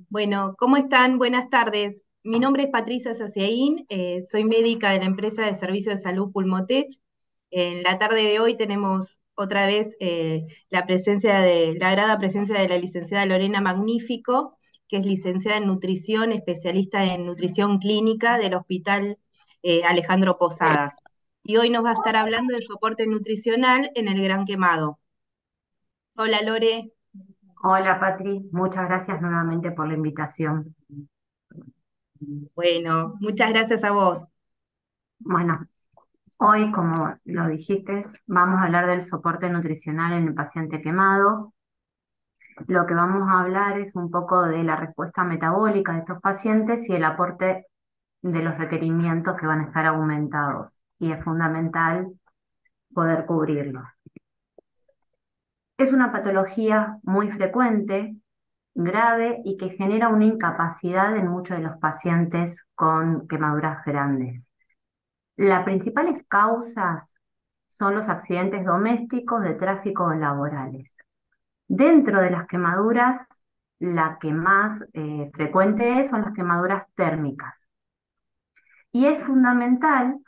Bueno, ¿cómo están? Buenas tardes. Mi nombre es Patricia Saciaín, soy médica de la empresa de servicio de salud Pulmotech. En la tarde de hoy tenemos otra vez la agrada presencia de la licenciada Lorena Magnífico, que es licenciada en nutrición, especialista en nutrición clínica del Hospital Alejandro Posadas. Y hoy nos va a estar hablando de soporte nutricional en el Gran Quemado. Hola Lore. Hola Patri, muchas gracias nuevamente por la invitación. Bueno, muchas gracias a vos. Bueno, hoy, como lo dijiste, vamos a hablar del soporte nutricional en el paciente quemado. Lo que vamos a hablar es un poco de la respuesta metabólica de estos pacientes y el aporte de los requerimientos que van a estar aumentados. Y es fundamental poder cubrirlos. Es una patología muy frecuente, grave y que genera una incapacidad en muchos de los pacientes con quemaduras grandes. Las principales causas son los accidentes domésticos, de tráfico o laborales. Dentro de las quemaduras, la que más frecuente es son las quemaduras térmicas. Y es fundamental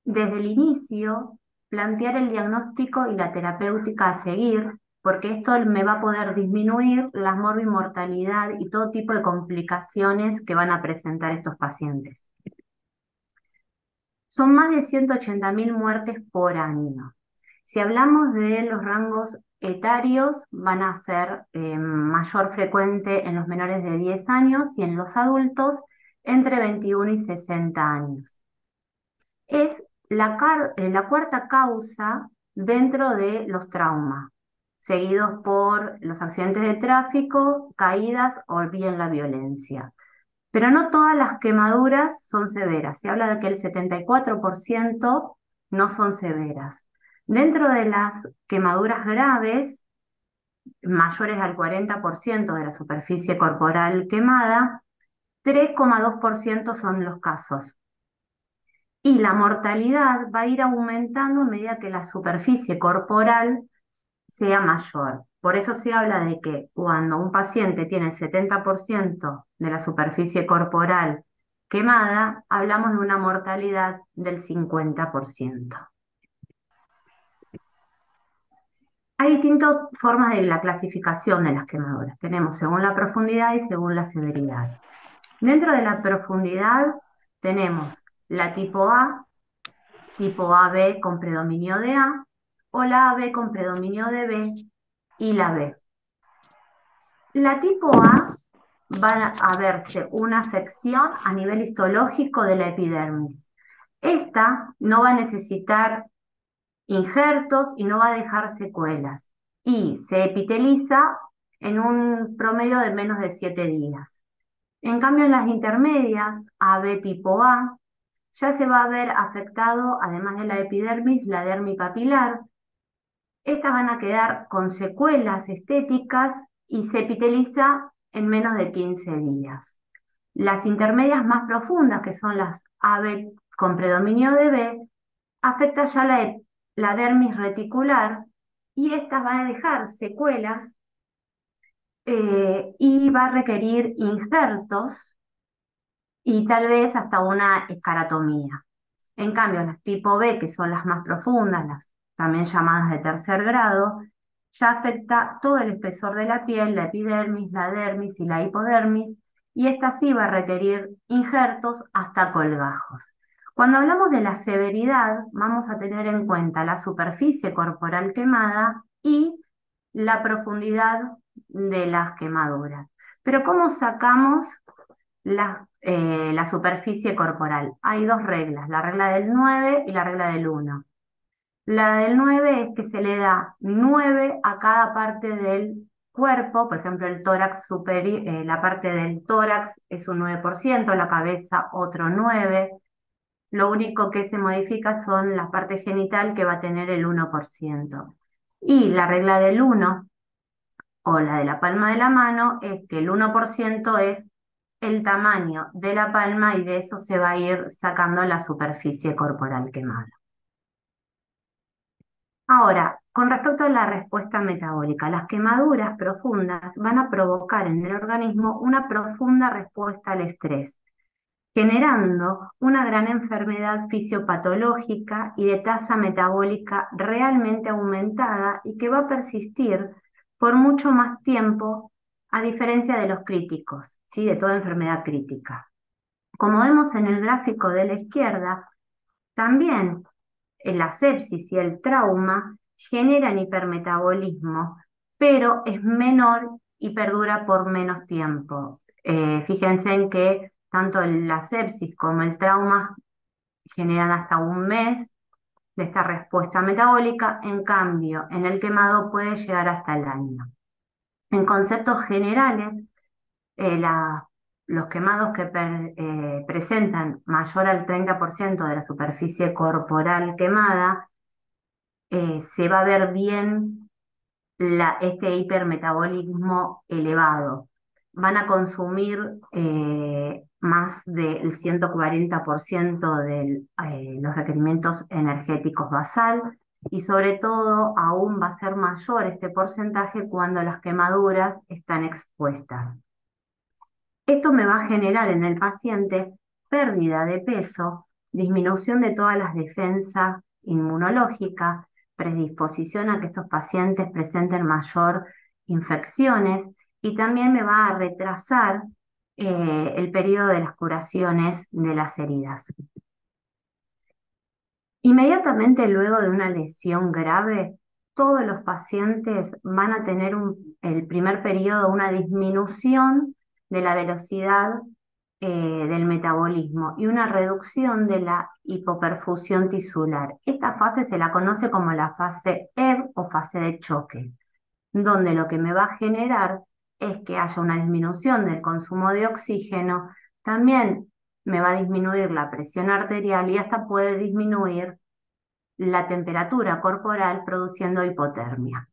desde el inicio plantear el diagnóstico y la terapéutica a seguir, porque esto me va a poder disminuir la morbimortalidad y todo tipo de complicaciones que van a presentar estos pacientes. Son más de 180.000 muertes por año. Si hablamos de los rangos etarios, van a ser mayor frecuente en los menores de 10 años y en los adultos entre 21 y 60 años. Es la cuarta causa dentro de los traumas, seguidos por los accidentes de tráfico, caídas o bien la violencia. Pero no todas las quemaduras son severas. Se habla de que el 74% no son severas. Dentro de las quemaduras graves, mayores al 40% de la superficie corporal quemada, 3,2% son los casos. Y la mortalidad va a ir aumentando a medida que la superficie corporal sea mayor. Por eso se habla de que cuando un paciente tiene el 70% de la superficie corporal quemada, hablamos de una mortalidad del 50%. Hay distintas formas de la clasificación de las quemaduras. Tenemos según la profundidad y según la severidad. Dentro de la profundidad tenemos la tipo AB con predominio de A, o la AB con predominio de B y la B. La tipo A va a verse una afección a nivel histológico de la epidermis. Esta no va a necesitar injertos y no va a dejar secuelas y se epiteliza en un promedio de menos de 7 días. En cambio, en las intermedias, AB tipo A, ya se va a ver afectado, además de la epidermis, la dermis papilar. Estas van a quedar con secuelas estéticas y se epiteliza en menos de 15 días. Las intermedias más profundas, que son las AB con predominio de B, afecta ya la dermis reticular y estas van a dejar secuelas y va a requerir injertos y tal vez hasta una escaratomía. En cambio, las tipo B, que son las más profundas, las también llamadas de tercer grado, ya afecta todo el espesor de la piel, la epidermis, la dermis y la hipodermis, y esta sí va a requerir injertos hasta colgajos. Cuando hablamos de la severidad, vamos a tener en cuenta la superficie corporal quemada y la profundidad de las quemaduras. Pero ¿cómo sacamos la superficie corporal? Hay dos reglas, la regla del 9 y la regla del 1. La del 9 es que se le da 9 a cada parte del cuerpo, por ejemplo, el tórax superior, la parte del tórax es un 9%, la cabeza otro 9%. Lo único que se modifica son la parte genital que va a tener el 1%. Y la regla del 1 o la de la palma de la mano es que el 1% es el tamaño de la palma y de eso se va a ir sacando la superficie corporal quemada. Ahora, con respecto a la respuesta metabólica, las quemaduras profundas van a provocar en el organismo una profunda respuesta al estrés, generando una gran enfermedad fisiopatológica y de tasa metabólica realmente aumentada y que va a persistir por mucho más tiempo, a diferencia de los críticos, ¿sí? De toda enfermedad crítica. Como vemos en el gráfico de la izquierda, también la sepsis y el trauma generan hipermetabolismo, pero es menor y perdura por menos tiempo. Fíjense en que tanto la sepsis como el trauma generan hasta un mes de esta respuesta metabólica, en cambio, en el quemado puede llegar hasta el año. En conceptos generales, eh, la- los quemados que presentan mayor al 30% de la superficie corporal quemada, se va a ver bien este hipermetabolismo elevado. Van a consumir más del 140% de los requerimientos energéticos basal y sobre todo aún va a ser mayor este porcentaje cuando las quemaduras están expuestas. Esto me va a generar en el paciente pérdida de peso, disminución de todas las defensas inmunológicas, predisposición a que estos pacientes presenten mayor infecciones y también me va a retrasar el periodo de las curaciones de las heridas. Inmediatamente luego de una lesión grave, todos los pacientes van a tener el primer periodo una disminución de la velocidad del metabolismo y una reducción de la hipoperfusión tisular. Esta fase se la conoce como la fase EB o fase de choque, donde lo que me va a generar es que haya una disminución del consumo de oxígeno, también me va a disminuir la presión arterial y hasta puede disminuir la temperatura corporal produciendo hipotermia.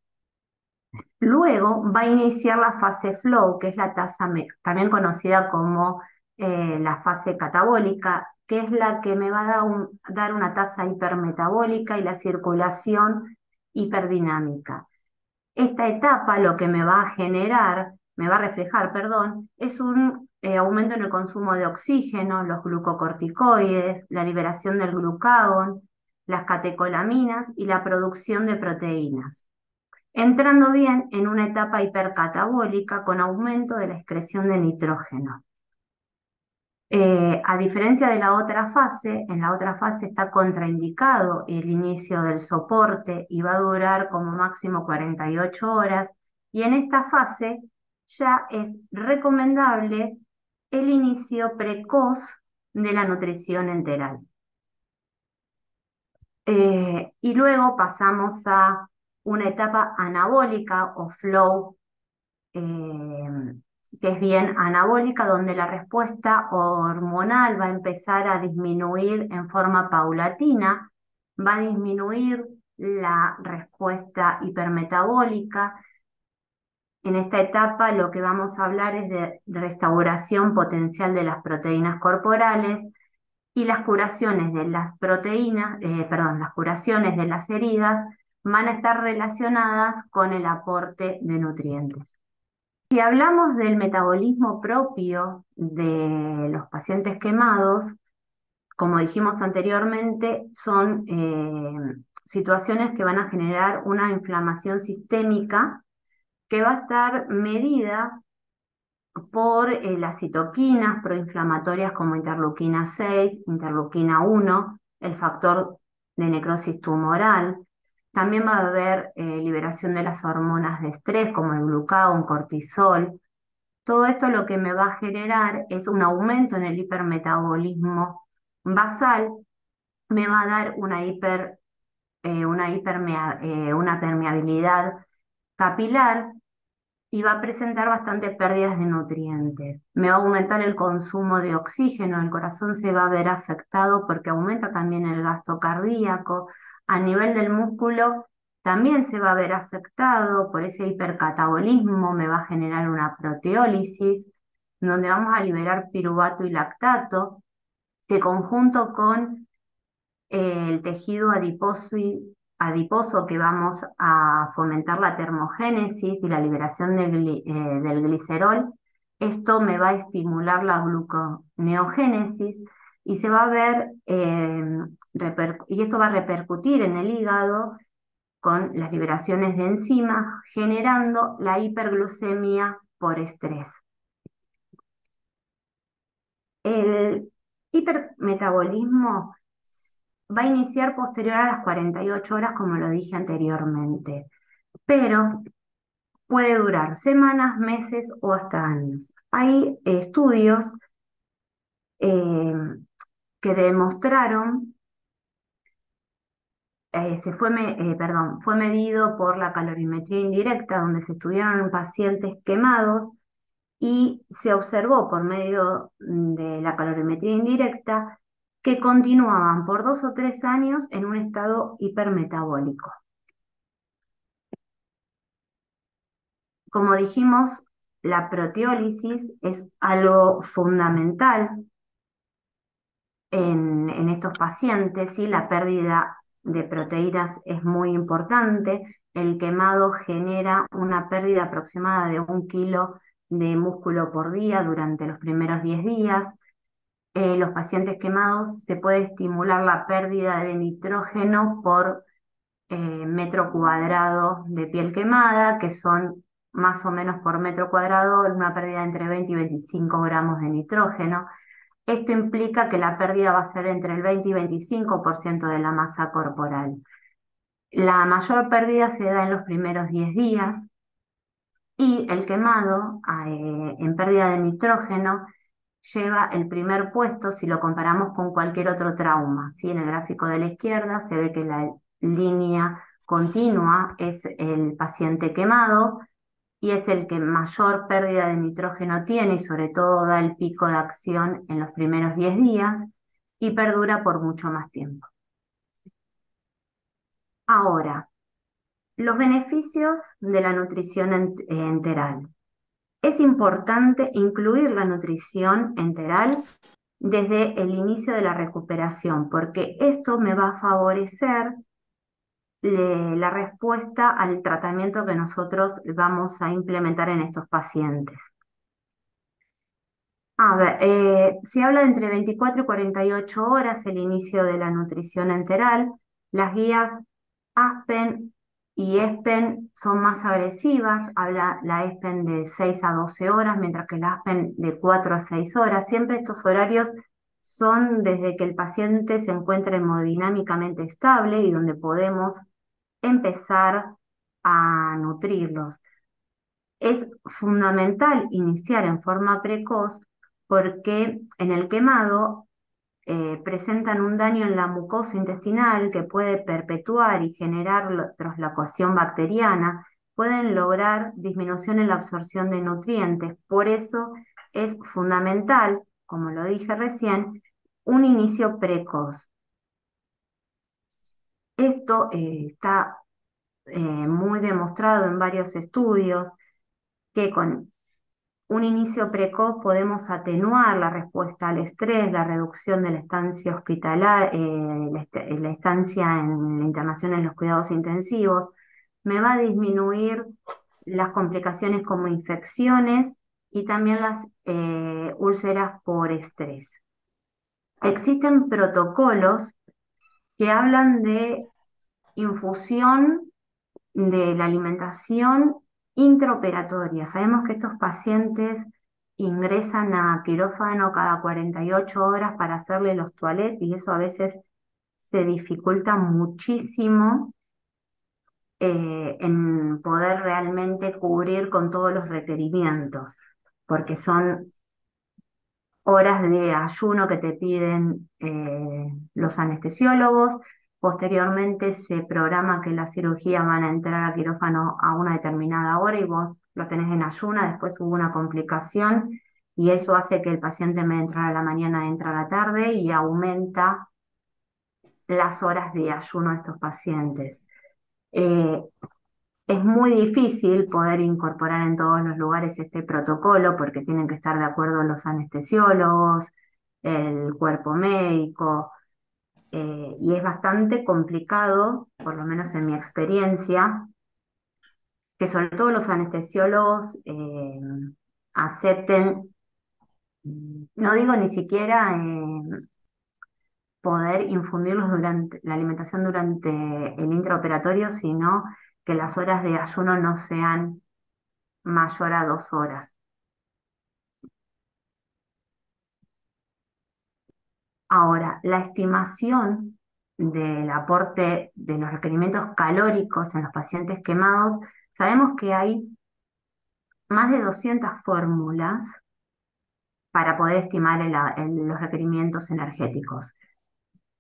Luego va a iniciar la fase flow, que es la tasa, también conocida como la fase catabólica, que es la que me va a dar una tasa hipermetabólica y la circulación hiperdinámica. Esta etapa lo que me va a generar, me va a reflejar, perdón, es un aumento en el consumo de oxígeno, los glucocorticoides, la liberación del glucagón, las catecolaminas y la producción de proteínas, entrando bien en una etapa hipercatabólica con aumento de la excreción de nitrógeno. A diferencia de la otra fase, en la otra fase está contraindicado el inicio del soporte y va a durar como máximo 48 horas. Y en esta fase ya es recomendable el inicio precoz de la nutrición enteral. Y luego pasamos a una etapa anabólica o flow, que es bien anabólica, donde la respuesta hormonal va a empezar a disminuir en forma paulatina, va a disminuir la respuesta hipermetabólica. En esta etapa lo que vamos a hablar es de restauración potencial de las proteínas corporales y las curaciones de las proteínas, las curaciones de las heridas van a estar relacionadas con el aporte de nutrientes. Si hablamos del metabolismo propio de los pacientes quemados, como dijimos anteriormente, son situaciones que van a generar una inflamación sistémica que va a estar medida por las citoquinas proinflamatorias como interleuquina 6, interleuquina 1, el factor de necrosis tumoral. También va a haber liberación de las hormonas de estrés como el glucagón, cortisol. Todo esto lo que me va a generar es un aumento en el hipermetabolismo basal, me va a dar una una permeabilidad capilar y va a presentar bastante pérdidas de nutrientes. Me va a aumentar el consumo de oxígeno, el corazón se va a ver afectado porque aumenta también el gasto cardíaco. A nivel del músculo también se va a ver afectado por ese hipercatabolismo, me va a generar una proteólisis, donde vamos a liberar piruvato y lactato, que conjunto con el tejido adiposo que vamos a fomentar la termogénesis y la liberación del glicerol. Esto me va a estimular la gluconeogénesis y se va a ver, y esto va a repercutir en el hígado con las liberaciones de enzimas, generando la hiperglucemia por estrés. El hipermetabolismo va a iniciar posterior a las 48 horas, como lo dije anteriormente, pero puede durar semanas, meses o hasta años. Hay estudios eh, que demostraron, fue medido por la calorimetría indirecta, donde se estudiaron pacientes quemados y se observó por medio de la calorimetría indirecta que continuaban por 2 o 3 años en un estado hipermetabólico. Como dijimos, la proteólisis es algo fundamental en estos pacientes, ¿sí? La pérdida de proteínas es muy importante. El quemado genera una pérdida aproximada de 1 kilo de músculo por día durante los primeros 10 días. Los pacientes quemados se puede estimular la pérdida de nitrógeno por metro cuadrado de piel quemada, que son más o menos por metro cuadrado una pérdida entre 20 y 25 gramos de nitrógeno. Esto implica que la pérdida va a ser entre el 20 y 25% de la masa corporal. La mayor pérdida se da en los primeros 10 días y el quemado en pérdida de nitrógeno lleva el primer puesto si lo comparamos con cualquier otro trauma, ¿sí? En el gráfico de la izquierda se ve que la línea continua es el paciente quemado y es el que mayor pérdida de nitrógeno tiene y sobre todo da el pico de acción en los primeros 10 días y perdura por mucho más tiempo. Ahora, los beneficios de la nutrición enteral. Es importante incluir la nutrición enteral desde el inicio de la recuperación, porque esto me va a favorecer la respuesta al tratamiento que nosotros vamos a implementar en estos pacientes. A ver, se habla de entre 24 y 48 horas el inicio de la nutrición enteral. Las guías ASPEN y ESPEN son más agresivas, habla la ESPEN de 6 a 12 horas, mientras que la ASPEN de 4 a 6 horas. Siempre estos horarios son desde que el paciente se encuentra hemodinámicamente estable y donde podemos empezar a nutrirlos. Es fundamental iniciar en forma precoz porque en el quemado presentan un daño en la mucosa intestinal que puede perpetuar y generar traslocación bacteriana, pueden lograr disminución en la absorción de nutrientes. Por eso es fundamental, como lo dije recién, un inicio precoz. Esto está muy demostrado en varios estudios que con un inicio precoz podemos atenuar la respuesta al estrés, la reducción de la estancia hospitalaria, la estancia en la internación en los cuidados intensivos. Me va a disminuir las complicaciones como infecciones y también las úlceras por estrés. Existen protocolos que hablan de infusión de la alimentación intraoperatoria. Sabemos que estos pacientes ingresan a quirófano cada 48 horas para hacerle los toilettes y eso a veces se dificulta muchísimo en poder realmente cubrir con todos los requerimientos, porque son horas de ayuno que te piden los anestesiólogos, Posteriormente se programa que la cirugía van a entrar a quirófano a una determinada hora y vos lo tenés en ayuna, después hubo una complicación y eso hace que el paciente en vez de entrar a la mañana entra a la tarde y aumenta las horas de ayuno de estos pacientes. Eh, es muy difícil poder incorporar en todos los lugares este protocolo porque tienen que estar de acuerdo los anestesiólogos, el cuerpo médico, y es bastante complicado, por lo menos en mi experiencia, que sobre todo los anestesiólogos acepten, no digo ni siquiera poder infundirlos durante la alimentación durante el intraoperatorio, sino que las horas de ayuno no sean mayor a 2 horas. Ahora, la estimación del aporte de los requerimientos calóricos en los pacientes quemados, sabemos que hay más de 200 fórmulas para poder estimar los requerimientos energéticos.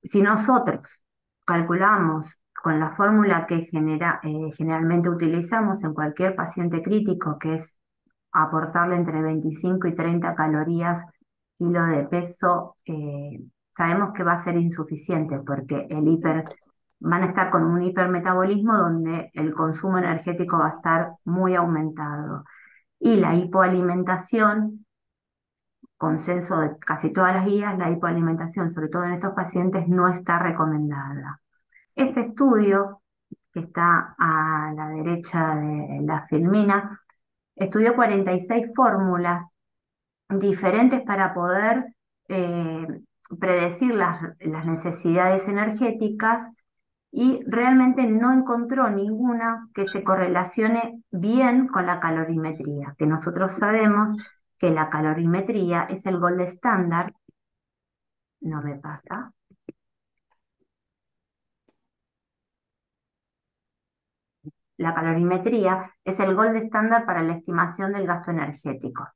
Si nosotros calculamos con la fórmula que generalmente utilizamos en cualquier paciente crítico, que es aportarle entre 25 y 30 calorías kilo de peso, sabemos que va a ser insuficiente porque van a estar con un hipermetabolismo donde el consumo energético va a estar muy aumentado. Y la hipoalimentación, consenso de casi todas las guías, la hipoalimentación, sobre todo en estos pacientes, no está recomendada. Este estudio, que está a la derecha de la filmina, estudió 46 fórmulas diferentes para poder eh, predecir las necesidades energéticas y realmente no encontró ninguna que se correlacione bien con la calorimetría, que nosotros sabemos que la calorimetría es el gold estándar, no me pasa, la calorimetría es el gold estándar para la estimación del gasto energético.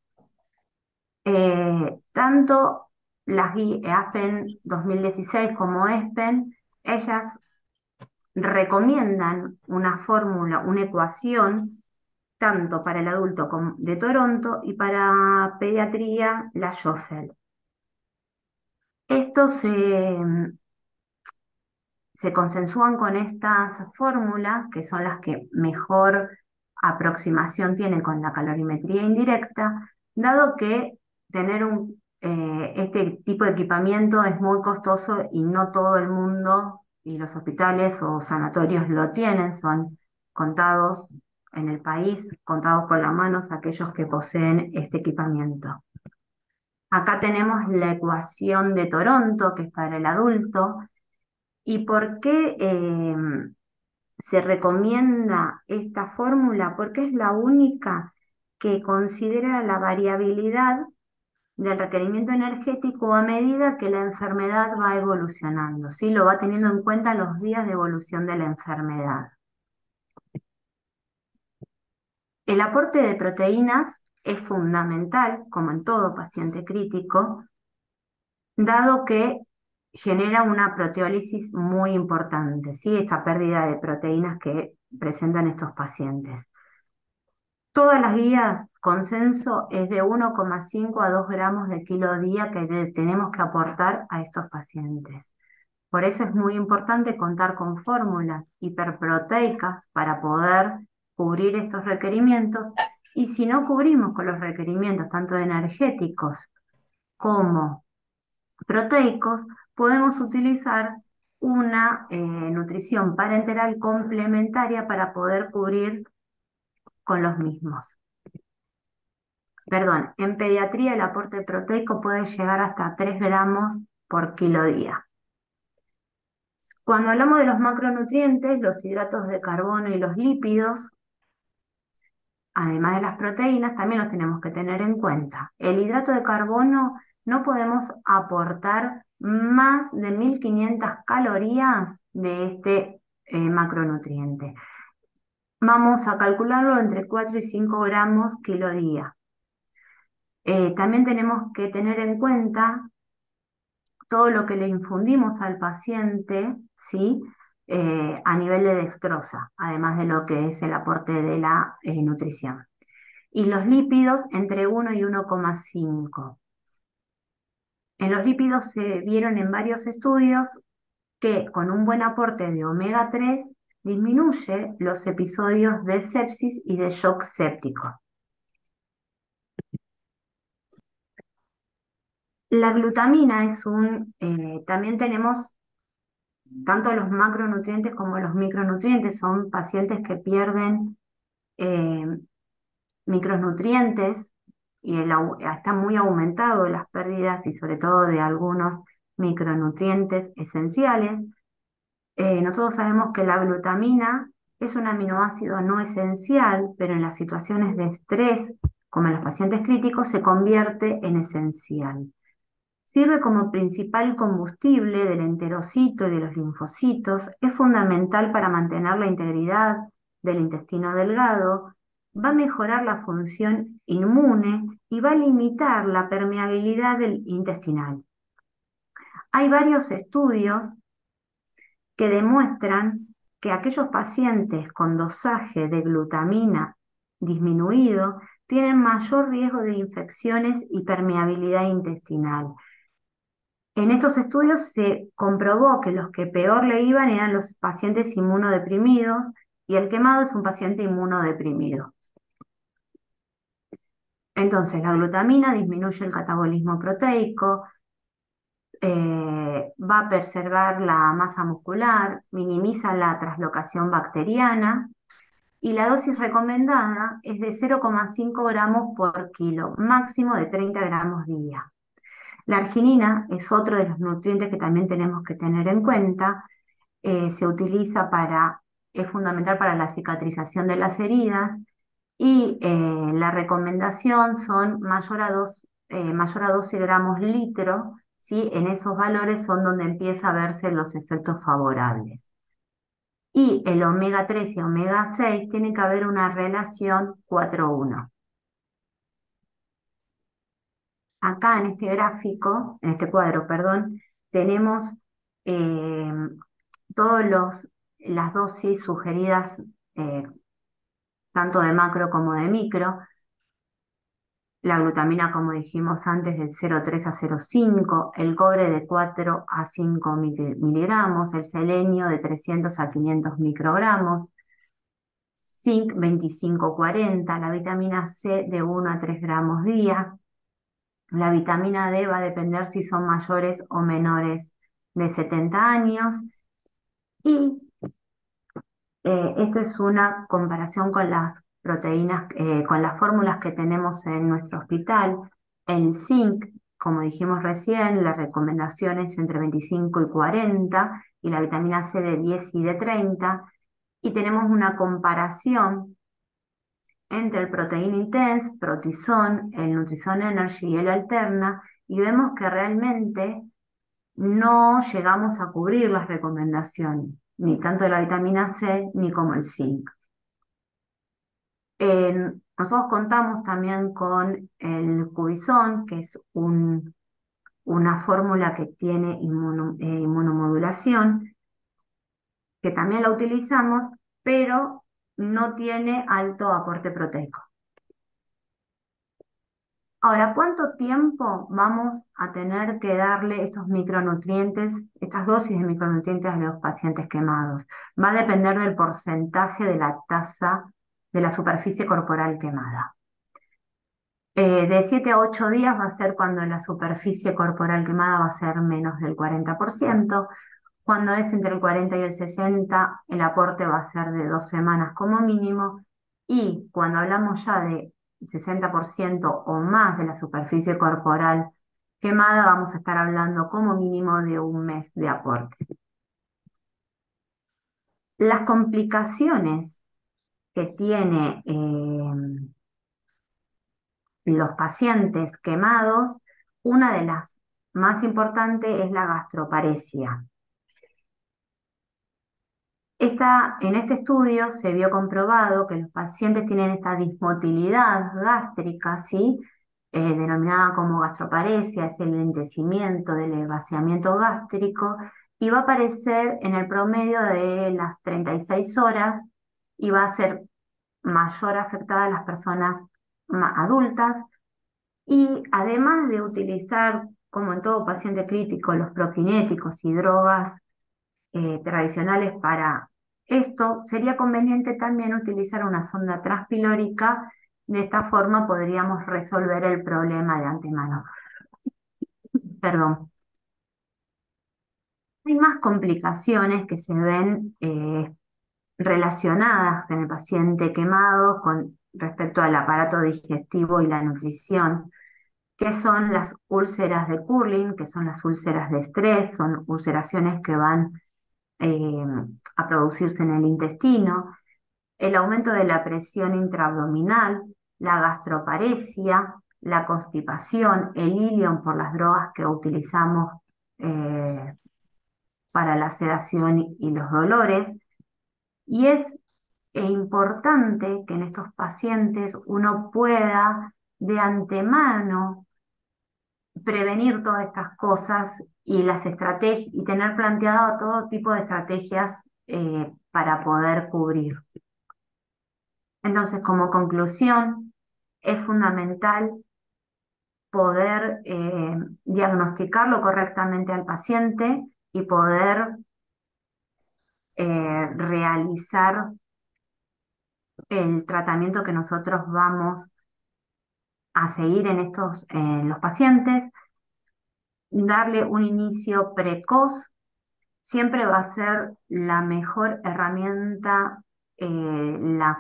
Tanto las ASPEN 2016 como ESPEN, ellas recomiendan una fórmula, una ecuación, tanto para el adulto de Toronto y para pediatría, la Schoffel. Estos se consensúan con estas fórmulas, que son las que mejor aproximación tienen con la calorimetría indirecta, dado que tener este tipo de equipamiento es muy costoso y no todo el mundo y los hospitales o sanatorios lo tienen, son contados en el país, contados con las manos aquellos que poseen este equipamiento. Acá tenemos la ecuación de Toronto, que es para el adulto. ¿Y por qué se recomienda esta fórmula? Porque es la única que considera la variabilidad del requerimiento energético a medida que la enfermedad va evolucionando, ¿sí? Lo va teniendo en cuenta los días de evolución de la enfermedad. El aporte de proteínas es fundamental, como en todo paciente crítico, dado que genera una proteólisis muy importante, ¿sí? Esta pérdida de proteínas que presentan estos pacientes. Todas las guías, consenso, es de 1,5 a 2 gramos de kilo día que tenemos que aportar a estos pacientes. Por eso es muy importante contar con fórmulas hiperproteicas para poder cubrir estos requerimientos. Y si no cubrimos con los requerimientos tanto energéticos como proteicos, podemos utilizar una nutrición parenteral complementaria para poder cubrir con los mismos. Perdón, en pediatría el aporte proteico puede llegar hasta 3 gramos por kilo día. Cuando hablamos de los macronutrientes, los hidratos de carbono y los lípidos, además de las proteínas, también los tenemos que tener en cuenta. El hidrato de carbono no podemos aportar más de 1500 calorías de este macronutriente. Vamos a calcularlo entre 4 y 5 gramos kilo día. También tenemos que tener en cuenta todo lo que le infundimos al paciente, ¿sí? A nivel de dextrosa, además de lo que es el aporte de la nutrición. Y los lípidos entre 1 y 1,5. En los lípidos se vieron en varios estudios que con un buen aporte de omega 3 disminuye los episodios de sepsis y de shock séptico. La glutamina también tenemos tanto los macronutrientes como los micronutrientes, son pacientes que pierden eh, micronutrientes y está muy aumentado las pérdidas y sobre todo de algunos micronutrientes esenciales. Nosotros sabemos que la glutamina es un aminoácido no esencial, pero en las situaciones de estrés, como en los pacientes críticos, se convierte en esencial. Sirve como principal combustible del enterocito y de los linfocitos, es fundamental para mantener la integridad del intestino delgado, va a mejorar la función inmune y va a limitar la permeabilidad del intestinal. Hay varios estudios que demuestran que aquellos pacientes con dosaje de glutamina disminuido tienen mayor riesgo de infecciones y permeabilidad intestinal. En estos estudios se comprobó que los que peor le iban eran los pacientes inmunodeprimidos y el quemado es un paciente inmunodeprimido. Entonces, la glutamina disminuye el catabolismo proteico, va a preservar la masa muscular, minimiza la translocación bacteriana y la dosis recomendada es de 0,5 gramos por kilo, máximo de 30 gramos día. La arginina es otro de los nutrientes que también tenemos que tener en cuenta. Se utiliza es fundamental para la cicatrización de las heridas y la recomendación son mayor a 12 gramos litro, ¿sí? En esos valores son donde empieza a verse los efectos favorables. Y el omega 3 y omega 6 tiene que haber una relación 4:1. Acá en este gráfico, en este cuadro, perdón, tenemos eh, las dosis sugeridas eh, tanto de macro como de micro. La glutamina, como dijimos antes, del 0,3 a 0,5, el cobre de 4 a 5 miligramos, el selenio de 300 a 500 microgramos, zinc 25-40, la vitamina C de 1 a 3 gramos día. La vitamina D va a depender si son mayores o menores de 70 años. Y esto es una comparación con las proteínas, con las fórmulas que tenemos en nuestro hospital. El zinc, como dijimos recién, la recomendación es entre 25 y 40, y la vitamina C de 10 y de 30. Y tenemos una comparación entre el Protein Intense, Protizón, el Nutrizón Energy y el Alterna, y vemos que realmente no llegamos a cubrir las recomendaciones, ni tanto de la vitamina C ni como el zinc. Nosotros contamos también con el Cubizón, que es una fórmula que tiene inmunomodulación, que también la utilizamos, pero no tiene alto aporte proteico. Ahora, ¿cuánto tiempo vamos a tener que darle estos micronutrientes, estas dosis de micronutrientes a los pacientes quemados? Va a depender del porcentaje de la tasa de la superficie corporal quemada. De 7 a 8 días va a ser cuando la superficie corporal quemada va a ser menos del 40%. Cuando es entre el 40 y el 60, el aporte va a ser de 2 semanas como mínimo. Y cuando hablamos ya de 60% o más de la superficie corporal quemada, vamos a estar hablando como mínimo de un mes de aporte. Las complicaciones que tiene los pacientes quemados, una de las más importantes es la gastroparesia. En este estudio se vio comprobado que los pacientes tienen esta dismotilidad gástrica, ¿sí? denominada como gastroparesia, es el lentecimiento del vaciamiento gástrico, y va a aparecer en el promedio de las 36 horas y va a ser mayor afectada a las personas adultas. Y además de utilizar, como en todo paciente crítico, los prokinéticos y drogas tradicionales para esto, sería conveniente también utilizar una sonda transpilórica. De esta forma podríamos resolver el problema de antemano. Perdón. Hay más complicaciones que se ven relacionadas en el paciente quemado con respecto al aparato digestivo y la nutrición, que son las úlceras de Curling, que son las úlceras de estrés, son ulceraciones que van eh, a producirse en el intestino, el aumento de la presión intraabdominal, la gastroparesia, la constipación, el ilion por las drogas que utilizamos eh, para la sedación y los dolores. Y es importante que en estos pacientes uno pueda de antemano prevenir todas estas cosas y las estrategias y tener planteado todo tipo de estrategias para poder cubrir. Entonces, como conclusión, es fundamental poder diagnosticarlo correctamente al paciente y poder realizar el tratamiento que nosotros vamos a seguir en los pacientes, darle un inicio precoz siempre va a ser la mejor herramienta en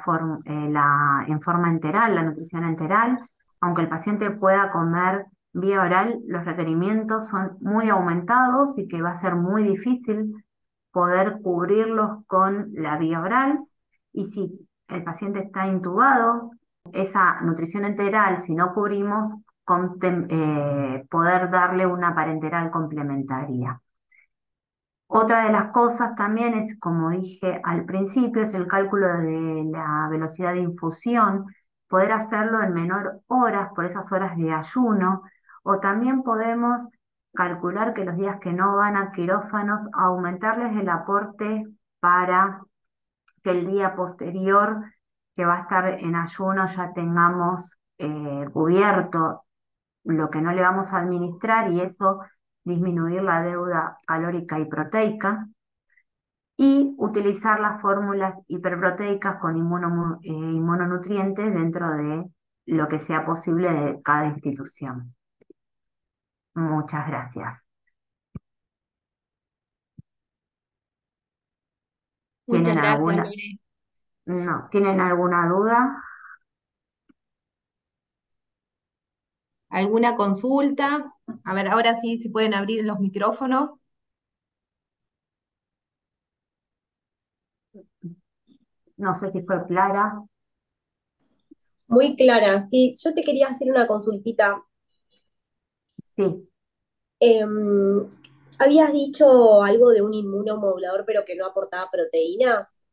forma enteral, la nutrición enteral. Aunque el paciente pueda comer vía oral, los requerimientos son muy aumentados y que va a ser muy difícil poder cubrirlos con la vía oral. Y si el paciente está intubado, esa nutrición enteral, si no cubrimos, poder darle una parenteral complementaria. Otra de las cosas también es, como dije al principio, es el cálculo de la velocidad de infusión, poder hacerlo en menor horas por esas horas de ayuno, o también podemos calcular que los días que no van a quirófanos, aumentarles el aporte para que el día posterior que va a estar en ayuno ya tengamos cubierto lo que no le vamos a administrar y eso disminuir la deuda calórica y proteica y utilizar las fórmulas hiperproteicas con inmunonutrientes dentro de lo que sea posible de cada institución. Muchas gracias. Muchas ¿Tienen gracias, alguna, Lore. no, ¿tienen alguna duda? ¿Alguna consulta? A ver, ahora sí, si pueden abrir los micrófonos. No sé si fue clara. Muy clara, sí. Yo te quería hacer una consultita. Sí. Em, Habías dicho algo de un inmunomodulador, pero que no aportaba proteínas.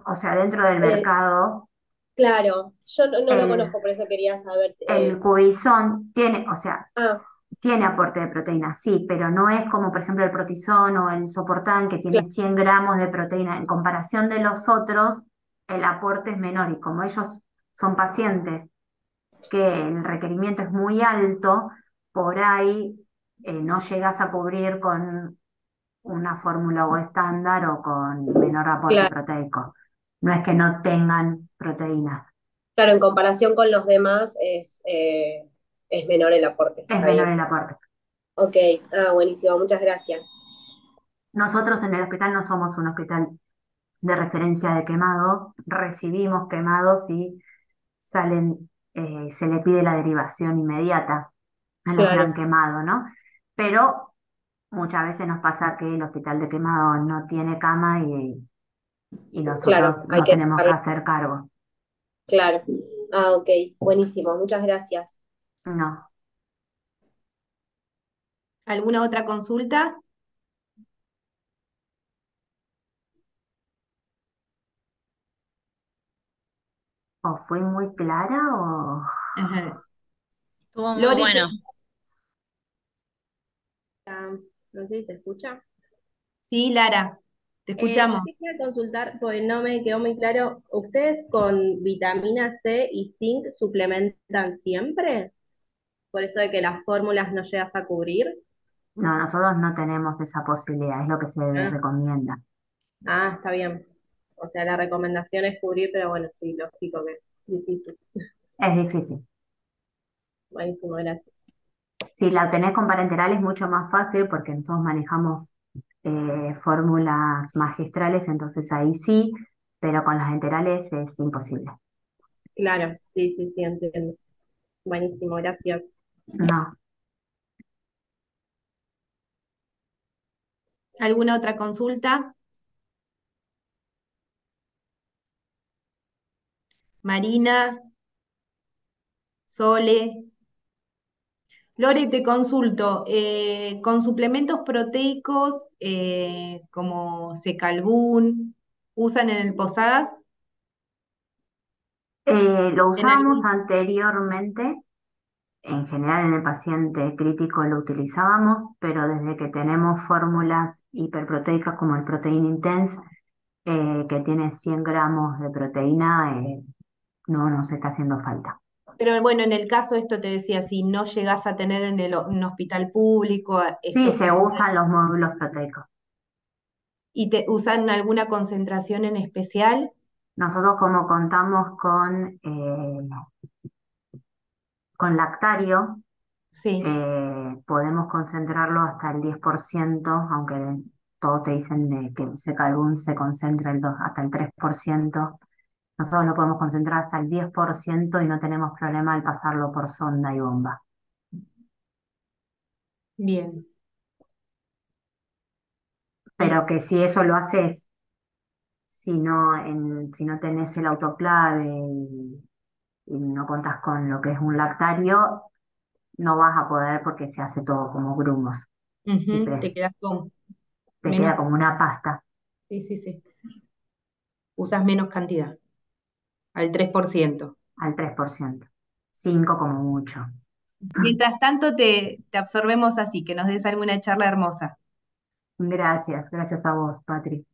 O sea, dentro del Eh, mercado, claro, yo no lo el, conozco, por eso quería saber. el cubizón tiene, o sea, Ah, tiene aporte de proteína, sí, pero no es como por ejemplo el Protizón o el Soportán que tiene claro, 100 gramos de proteína. En comparación de los otros, el aporte es menor y como ellos son pacientes que el requerimiento es muy alto, por ahí no llegas a cubrir con una fórmula o estándar o con menor aporte claro, proteico. No es que no tengan proteínas, claro, en comparación con los demás es menor el aporte. es Está menor bien. el aporte. Ok, buenísimo, muchas gracias. Nosotros en el hospital no somos un hospital de referencia de quemado, recibimos quemados y se le pide la derivación inmediata a los que Claro, han quemado, ¿no? Pero muchas veces nos pasa que el hospital de quemado no tiene cama y claro, nosotros hay nos que tenemos que dejarlo hacer cargo. claro. Ok, buenísimo, muchas gracias. No. ¿Alguna otra consulta? ¿O fui muy clara o...? Ajá. Estuvo muy Lore, bueno. Ah, no sé si se escucha. sí, Lara, te Yo escuchamos. quería consultar, porque no me quedó muy claro, ¿ustedes con vitamina C y zinc suplementan siempre? Por eso de que las fórmulas no llegas a cubrir. No, nosotros no tenemos esa posibilidad, es lo que se Ah, recomienda. está bien. O sea, la recomendación es cubrir, pero bueno, sí, lógico que es difícil. Es difícil. Buenísimo, gracias. Si la tenés con parenteral es mucho más fácil porque nosotros manejamos fórmulas magistrales, entonces ahí sí, pero con las enterales es imposible. Claro, sí, sí, sí, entiendo. Buenísimo, gracias. No. ¿Alguna otra consulta? Marina, Sole. Lore, te consulto, con suplementos proteicos como Secalbún, ¿usan en el Posadas? Lo ¿En usábamos algún? anteriormente, en general en el paciente crítico lo utilizábamos, pero desde que tenemos fórmulas hiperproteicas como el Protein Intense, que tiene 100 gramos de proteína, no nos está haciendo falta. Pero bueno, en el caso esto te decía, si no llegás a tener en el un hospital público Sí, estos se fórmulas, usan los módulos proteicos. ¿y te usan alguna concentración en especial? Nosotros como contamos con lactario, Sí, podemos concentrarlo hasta el 10%, aunque todos te dicen que el Secalbún se concentra hasta el 3%. Nosotros lo podemos concentrar hasta el 10% y no tenemos problema al pasarlo por sonda y bomba. bien. Pero que si eso lo haces, si no tenés el autoclave y no contás con lo que es un lactario, no vas a poder porque se hace todo como grumos y Ujú, te quedas con te queda menos, como una pasta sí, sí, sí. Usas menos cantidad, al 3%. al 3%, 5 como mucho. Mientras tanto, te absorbemos así, que nos des alguna charla hermosa. Gracias, gracias a vos, Patri.